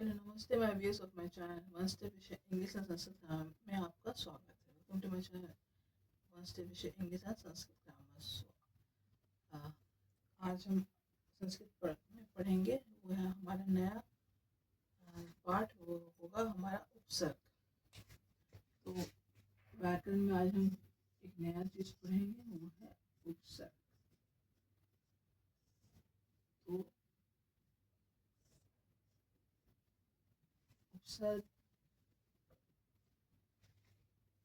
Hello नमस्ते my viewers of my channel one step Vishay English and Sanskrit grammar में आपका स्वागत है। Welcome to my channel one step Vishay English and Sanskrit grammar. आज हम संस्कृत में पढ़ेंगे, वो है हमारा नया पाठ, वो होगा हमारा उपसर्ग। तो व्याकरण में आज हम एक नया चीज पढ़ेंगे, वो है उपसर्ग। तो उपसर्ग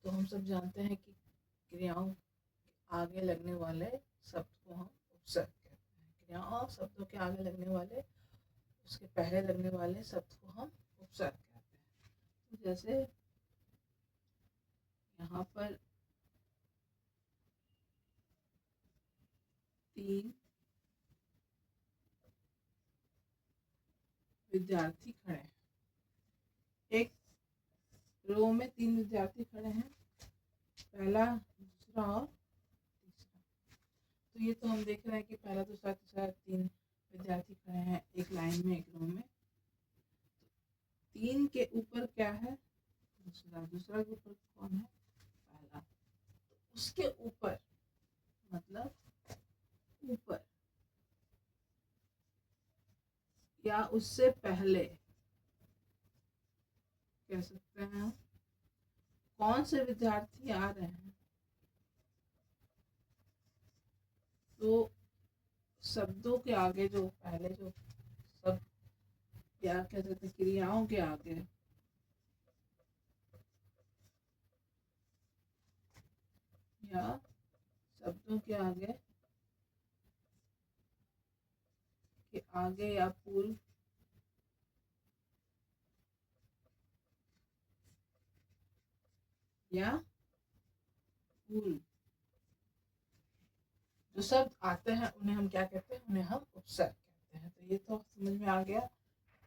तो हम सब जानते हैं कि क्रियाओं आगे लगने वाले शब्द को हम उपसर्ग कहते हैं। क्रियाओं और शब्दों के आगे लगने वाले, उसके पहले लगने वाले शब्द को हम उपसर्ग कहते हैं। तो जैसे यहाँ पर 3 विद्यार्थी खड़े हैं। एक रो में 3 विद्यार्थी खड़े हैं, पहला, दूसरा और तीसरा। तो ये तो हम देख रहे हैं कि पहला, दूसरा, तीसरा 3 विद्यार्थी खड़े हैं एक लाइन में, एक रो में। 3 के ऊपर क्या है? दूसरा। दूसरा के ऊपर कौन है? पहला। तो उसके ऊपर मतलब ऊपर या उससे पहले कह सकते हैं कौन से विद्यार्थी आ रहे हैं। तो शब्दों के आगे जो पहले जो शब्द या कह सकते हैं क्रियाओं के आगे या शब्दों के आगे या पूर्व या पूर्व जो शब्द आते हैं उन्हें हम क्या कहते हैं? उन्हें हम उपसर्ग कहते हैं। तो ये तो समझ में आ गया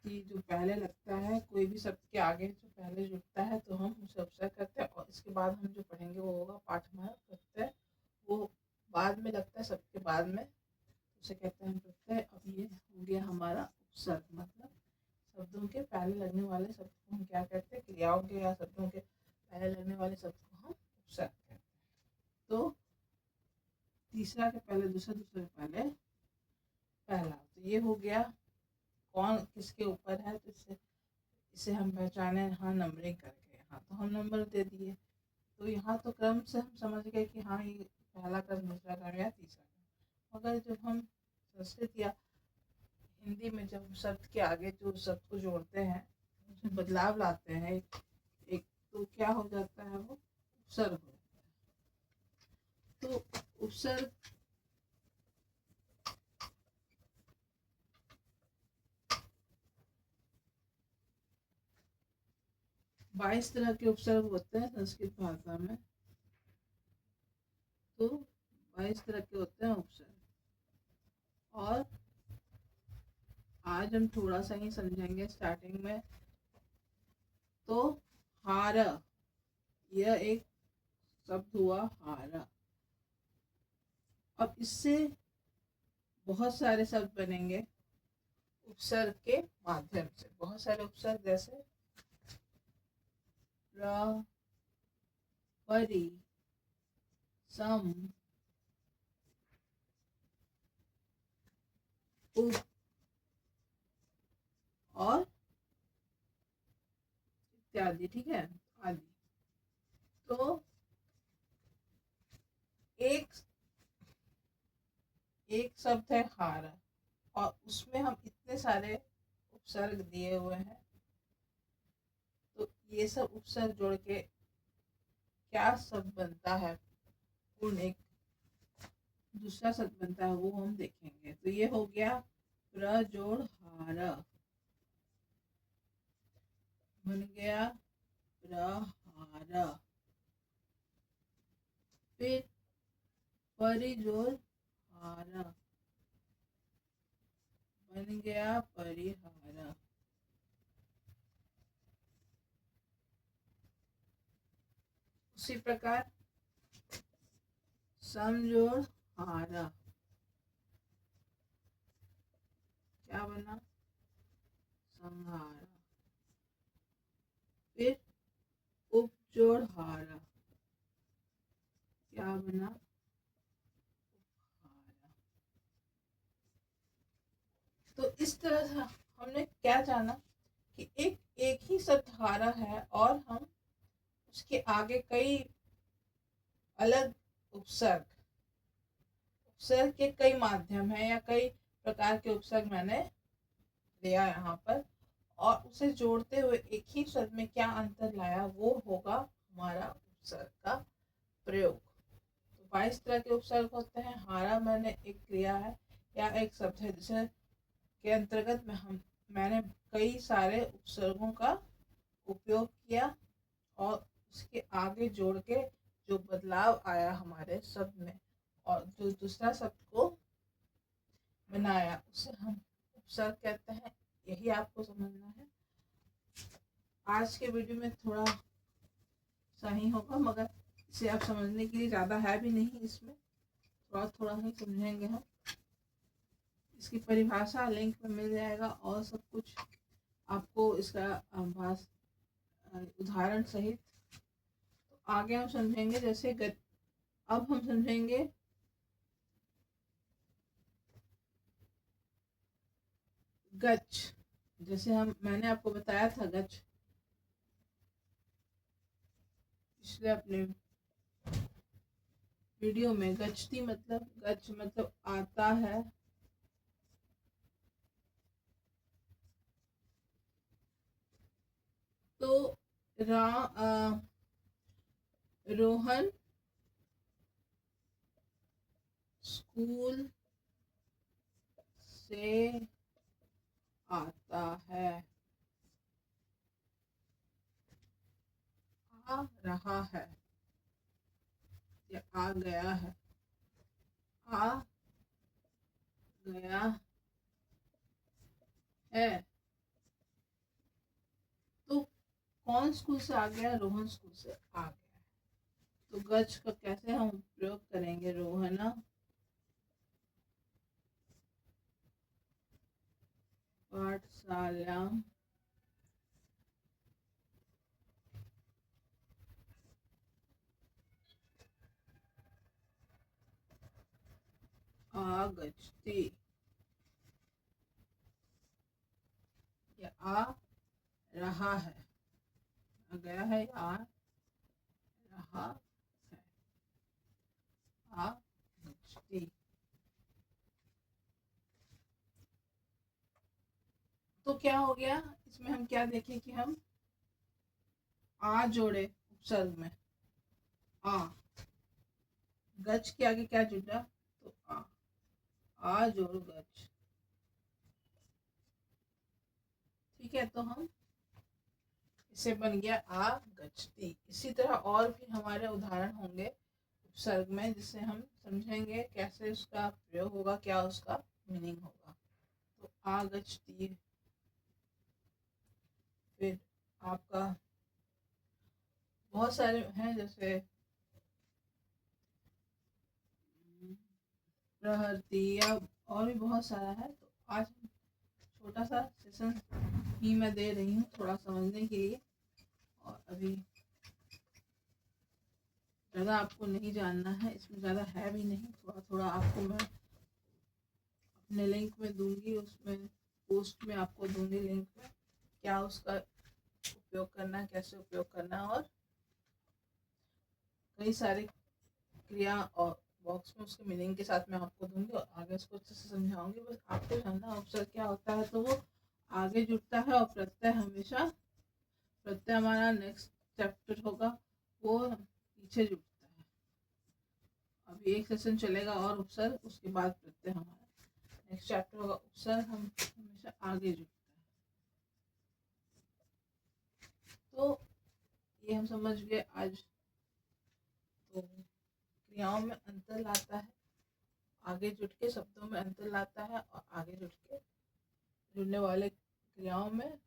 कि जो पहले लगता है कोई भी शब्द के आगे जो पहले जुड़ता है तो हम उसे उपसर्ग करते हैं। और इसके बाद हम जो पढ़ेंगे वो होगा पाठ हमारा प्रत्यय। वो बाद में लगता है शब्द के बाद में, उसे कहते हैं प्रत्यय। अब ये हो गया हमारा उपसर्ग, मतलब शब्दों के पहले लगने वाले शब्द को हम क्या कहते हैं? क्रियाओं के या शब्दों के पहले लगने वाले शब्द को हम उपसर्ग कहते हैं। तो तीसरा के पहले दूसरा, दूसरा के पहले पहला। तो ये हो गया कौन किसके ऊपर है। तो इसे हम पहचाने हाँ नंबरिंग करके। हाँ, तो हम नंबर दे दिए। तो यहाँ तो क्रम से हम समझ गए कि हाँ ये पहला क्रम, दूसरा क्रम या तीसरा क्रम। मगर जब हम संस्कृत या हिंदी में जब शब्द के आगे जो शब्द को जोड़ते हैं, उसमें बदलाव लाते हैं एक तो क्या हो जाता है? वो उपसर्ग हो जाता है। तो उपसर्ग 22 तरह के उपसर्ग होते हैं संस्कृत भाषा में। तो 22 तरह के होते हैं उपसर्ग। और आज हम थोड़ा सा ही समझेंगे स्टार्टिंग में। तो हार, यह एक शब्द हुआ हारा। अब इससे बहुत सारे शब्द बनेंगे उपसर्ग के माध्यम से। बहुत सारे उपसर्ग जैसे र, परि, सम, उप और इत्यादि। ठीक है, आदि। तो एक शब्द है हारा और उसमें हम इतने सारे उपसर्ग दिए हुए हैं। तो ये सब उपसर्ग जोड़ के क्या शब्द बनता है, पूर्ण एक दूसरा शब्द बनता है, वो हम देखेंगे। तो ये हो गया प्र जोड़ हारा, बन गया प्रहारा। फिर परि जोड़ हारा, बन गया परिहारा। उसी प्रकार समजोड़ हारा, क्या बना? संहारा। जोड़ हारा, क्या बना? हारा। तो इस तरह से हमने क्या जाना कि एक ही शब्द हारा है और हम उसके आगे कई अलग उपसर्ग के कई माध्यम है या कई प्रकार के उपसर्ग मैंने लिया यहाँ पर, और उसे जोड़ते हुए एक ही शब्द में क्या अंतर लाया वो होगा हमारा उपसर्ग का प्रयोग। तो 22 तरह के उपसर्ग होते हैं। हारा मैंने एक क्रिया है या एक शब्द है जिसे के अंतर्गत में मैंने कई सारे उपसर्गों का उपयोग किया और उसके आगे जोड़ के जो बदलाव आया हमारे शब्द में और जो दूसरा शब्द को बनाया उसे हम उपसर्ग कहते हैं। यही आपको समझना है। आज के वीडियो में थोड़ा सा ही होगा, मगर इसे आप समझने के लिए ज़्यादा है भी नहीं, इसमें थोड़ा थोड़ा ही समझेंगे हम। इसकी परिभाषा लिंक में मिल जाएगा और सब कुछ आपको इसका उदाहरण सहित। तो आगे हम समझेंगे जैसे अब हम समझेंगे गच्छ। जैसे मैंने आपको बताया था गच्छ पिछले अपने वीडियो में। गच्छति मतलब गच्छ मतलब आता है, तो रोहन स्कूल से आता है। आ रहा है या आ गया है। आ गया है तो कौन स्कूल से आ गया? रोहन स्कूल से आ गया है। तो गच्छ का कैसे हम प्रयोग करेंगे? रोहना पाठशालां आगच्छति या आ रहा है। आ गया है, आ रहा है। आगच्छति। तो क्या हो गया इसमें? हम क्या देखें कि हम आ जोड़े उपसर्ग में। आ गच्छ के आगे क्या जुड़ा? तो आ जोड़ गच्छ। ठीक है, तो हम इसे बन गया आ गच्छति। इसी तरह और भी हमारे उदाहरण होंगे उपसर्ग में, जिससे हम समझेंगे कैसे उसका प्रयोग होगा, क्या उसका मीनिंग होगा। तो आ गच्छति, फिर आपका बहुत सारे हैं जैसे प्रहरती या और भी बहुत सारा है। तो आज छोटा सा सेशन ही मैं दे रही हूँ थोड़ा समझने के लिए, और अभी ज़्यादा आपको नहीं जानना है, इसमें ज़्यादा है भी नहीं। थोड़ा थोड़ा आपको मैं अपने लिंक में दूंगी, उसमें पोस्ट में आपको दूंगी लिंक में, क्या उसका उपयोग करना है, कैसे उपयोग करना है, और कई सारे क्रिया और बॉक्स में उसके मीनिंग के साथ मैं आपको दूंगी और आगे उसको अच्छे से समझाऊंगी। बस आपको जानना उपसर्ग क्या होता है। तो वो आगे जुड़ता है और प्रत्यय हमेशा, प्रत्यय हमारा नेक्स्ट चैप्टर होगा, वो पीछे जुड़ता है। अभी एक सेशन चलेगा और उपसर्ग, उसके बाद प्रत्यय हमारा नेक्स्ट चैप्टर होगा। उपसर्ग हम हमेशा आगे जुड़ता है। तो ये हम समझ गए आज। तो क्रियाओं में अंतर लाता है, आगे जुड़ के शब्दों में अंतर लाता है, और आगे जुड़ के जुड़ने वाले क्रियाओं में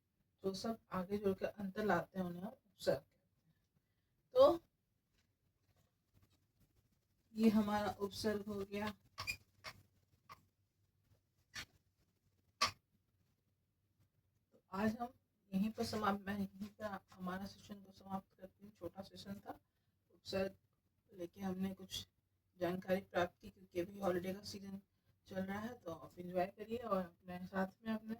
जो सब आगे जुड़ के अंतर लाते हैं उन्हें हम उपसर्ग कहते हैं। तो ये हमारा उपसर्ग हो गया। तो आज हम यहीं पर हमारा सेशन को समाप्त करती हूँ। छोटा सेशन था, उपसर्ग लेके हमने कुछ जानकारी प्राप्त की, क्योंकि अभी हॉलीडे का सीजन चल रहा है, तो आप एंजॉय करिए और अपने साथ में अपने